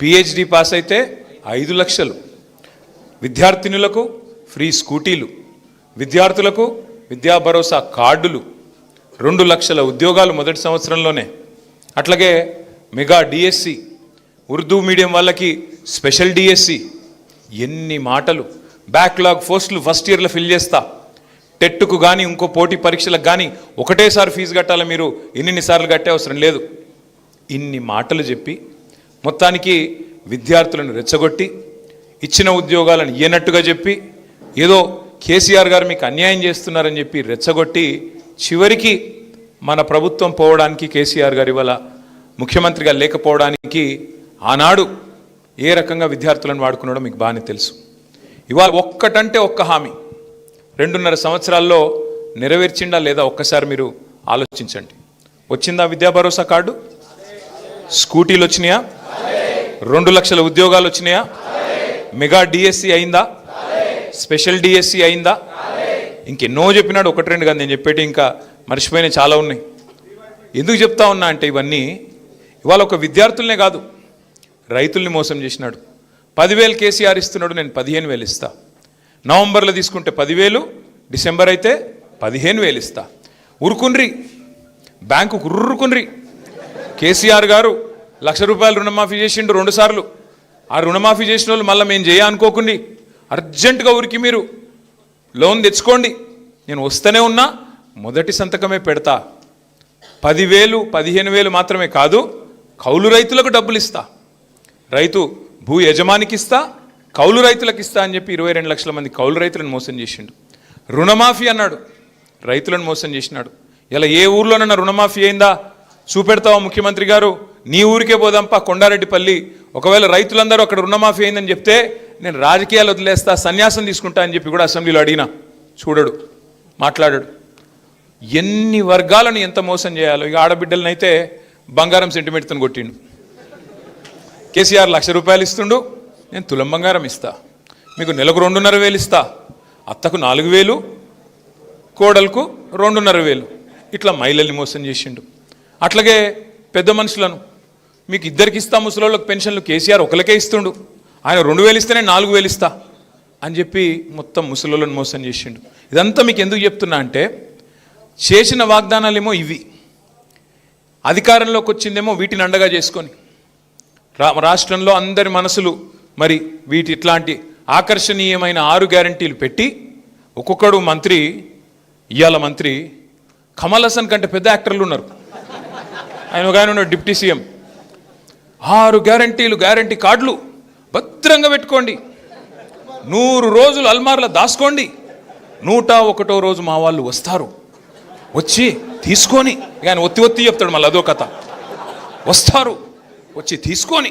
PhD pass అయితే 5 లక్షలు, విద్యార్థినులకు free స్కూటీలు, విద్యార్థులకు విద్యా భరోసా కార్డులు, 2 లక్షల ఉద్యోగాలు మొదటి సంవత్సరంలోనే. అట్లాగే మెగా డిఎస్సి, ఉర్దూ మీడియం వాళ్ళకి స్పెషల్ డిఎస్సి. ఎన్ని మాటలు! బ్యాక్లాగ్ పోస్టులు ఫస్ట్ ఇయర్లో ఫిల్ చేస్తా, టెట్కు కానీ ఇంకో పోటీ పరీక్షలకు కానీ ఒకటేసారి ఫీజు కట్టాలి, మీరు ఎన్నిసార్లు కట్టే అవసరం లేదు. ఇన్ని మాటలు చెప్పి మొత్తానికి విద్యార్థులను రెచ్చగొట్టి ఇచ్చిన ఉద్యోగాలను ఇయ్యనట్టుగా చెప్పి ఏదో కేసీఆర్ గారు మీకు అన్యాయం చేస్తున్నారని చెప్పి రెచ్చగొట్టి చివరికి మన ప్రభుత్వం పోవడానికి, కేసీఆర్ గారు ఇవాళ ముఖ్యమంత్రిగా లేకపోవడానికి ఆనాడు ఏ రకంగా విద్యార్థులను వాడుకున్నాడో మీకు బాగానే తెలుసు. ఇవాళ ఒక్కటంటే ఒక్క హామీ 2.5 సంవత్సరాల్లో నెరవేర్చిండా లేదా ఒక్కసారి మీరు ఆలోచించండి. వచ్చిందా విద్యా భరోసా కార్డు? స్కూటీలు వచ్చినాయా? 2 లక్షల ఉద్యోగాలు వచ్చినాయా? మెగా డిఎస్సి అయిందా? స్పెషల్ డిఎస్సి అయిందా? ఇంకెన్నో చెప్పినాడు, 1-2 కాదు నేను చెప్పేటి, ఇంకా మర్చిపోయిన చాలా ఉన్నాయి. ఎందుకు చెప్తా ఉన్నా అంటే ఇవన్నీ ఇవాళ ఒక విద్యార్థులనే కాదు, రైతుల్ని మోసం చేసినాడు. 10,000 కేసీఆర్ ఇస్తున్నాడు, నేను 15,000 ఇస్తా. నవంబర్లో తీసుకుంటే 10,000, డిసెంబర్ అయితే 15,000 ఇస్తా. ఉరుకున్రి, బ్యాంకు ఉర్రుకున్రి. కేసీఆర్ గారు ₹1,00,000 రుణమాఫీ చేసిండు 2 సార్లు. ఆ రుణమాఫీ చేసిన వాళ్ళు మళ్ళీ మేము అనుకోకండి, అర్జెంటుగా ఉరికి మీరు లోన్ తెచ్చుకోండి, నేను వస్తూనే ఉన్నా, మొదటి సంతకమే పెడతా. 10,000, 15,000 మాత్రమే కాదు, కౌలు రైతులకు డబ్బులు ఇస్తా, రైతు భూ యజమానికి ఇస్తా, కౌలు రైతులకు ఇస్తా అని చెప్పి 22 లక్షల మంది కౌలు రైతులను మోసం చేసిండు. రుణమాఫీ అన్నాడు, రైతులను మోసం చేసినాడు. ఇలా ఏ ఊర్లోనన్నా రుణమాఫీ అయిందా చూపెడతావా ముఖ్యమంత్రి గారు? నీ ఊరికే పోదాంపా, కొండారెడ్డిపల్లి. ఒకవేళ రైతులందరూ అక్కడ రుణమాఫీ అయిందని చెప్తే నేను రాజకీయాలు వదిలేస్తా, సన్యాసం తీసుకుంటా అని చెప్పి కూడా అసెంబ్లీలో అడిగినా, చూడడు, మాట్లాడాడు. ఎన్ని వర్గాలను ఎంత మోసం చేయాలో. ఇక ఆడబిడ్డలనైతే బంగారం సెంటిమెంట్తో కొట్టిండు. కేసీఆర్ ₹1,00,000 ఇస్తుండు, నేను తులం బంగారం ఇస్తా, మీకు నెలకు 2,500 ఇస్తా, అత్తకు 4,000, కోడలకు 2,500. ఇట్లా మహిళల్ని మోసం చేసిండు. అట్లాగే పెద్ద మనుషులను మీకు 2కి ఇస్తా, ముసలోళ్ళకి పెన్షన్లు కేసీఆర్ ఒకరికే ఇస్తుండు, ఆయన 2,000 ఇస్తేనే 4,000 ఇస్తా అని చెప్పి మొత్తం ముసలోళ్ళని మోసం చేసిండు. ఇదంతా మీకు ఎందుకు చెప్తున్నా అంటే చేసిన వాగ్దానాలేమో ఇవి, అధికారంలోకి వచ్చిందేమో వీటిని అండగా చేసుకొని రాష్ట్రంలో అందరి మనసులు మరి ఇట్లాంటి ఆకర్షణీయమైన 6 గ్యారంటీలు పెట్టి ఒక్కొక్కడు మంత్రి, ఇవాళ మంత్రి కమల్ హాసన్ కంటే పెద్ద యాక్టర్లు ఉన్నారు. ఆయన ఒక ఆయన ఉన్నాడు డిప్యూటీ సీఎం. 6 గ్యారంటీలు, గ్యారంటీ కార్డులు భద్రంగా పెట్టుకోండి, 100 రోజులు అల్మార్లో దాసుకోండి, 101వ రోజు మా వాళ్ళు వస్తారు, వచ్చి తీసుకొని, ఆయన ఒత్తి చెప్తాడు, మళ్ళీ అదో కథ, వస్తారు వచ్చి తీసుకొని